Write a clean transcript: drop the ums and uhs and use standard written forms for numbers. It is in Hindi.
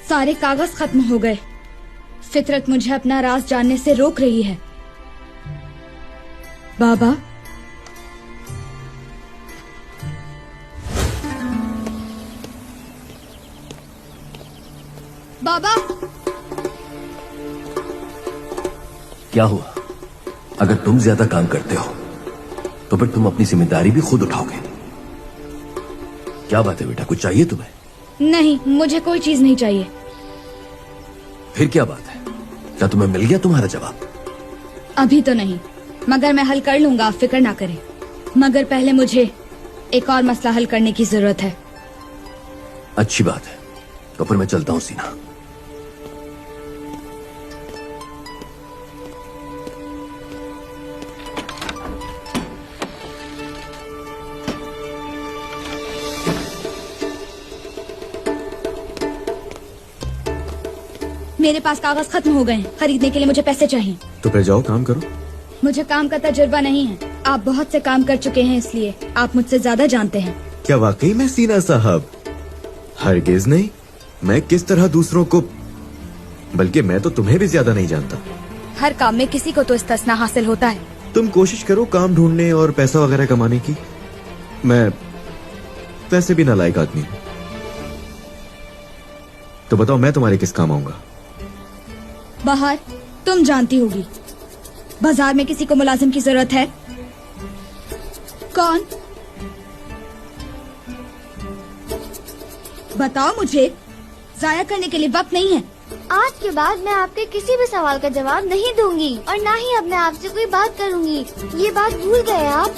सारे कागज खत्म हो गए। फितरत मुझे अपना राज जानने से रोक रही है। बाबा, बाबा, क्या हुआ? अगर तुम ज्यादा काम करते हो तो फिर तुम अपनी जिम्मेदारी भी खुद उठाओगे। क्या बात है बेटा, कुछ चाहिए तुम्हें? नहीं, मुझे कोई चीज नहीं चाहिए। फिर क्या बात है? क्या तुम्हें मिल गया तुम्हारा जवाब? अभी तो नहीं, मगर मैं हल कर लूंगा, आप फिक्र ना करें। मगर पहले मुझे एक और मसला हल करने की जरूरत है। अच्छी बात है, तो फिर मैं चलता हूँ सीना। मेरे पास कागज खत्म हो गए हैं। खरीदने के लिए मुझे पैसे चाहिए। तो फिर जाओ, काम करो। मुझे काम का तजुर्बा नहीं है। आप बहुत से काम कर चुके हैं, इसलिए आप मुझसे ज्यादा जानते हैं। क्या वाकई में सीना साहब? हरगिज नहीं। मैं किस तरह दूसरों को, बल्कि मैं तो तुम्हें भी ज्यादा नहीं जानता। हर काम में किसी को तो इस्तिस्ना हासिल होता है। तुम कोशिश करो काम ढूंढने और पैसा वगैरह कमाने की। मैं वैसे भी नालायक आदमी हूँ। तो बताओ, मैं तुम्हारे किस काम आऊंगा? बाहर तुम जानती होगी, बाजार में किसी को मुलाजिम की जरूरत है। कौन? बताओ मुझे, जाया करने के लिए वक्त नहीं है। आज के बाद मैं आपके किसी भी सवाल का जवाब नहीं दूंगी और ना ही अपने आप से कोई बात करूंगी। ये बात भूल गए आप?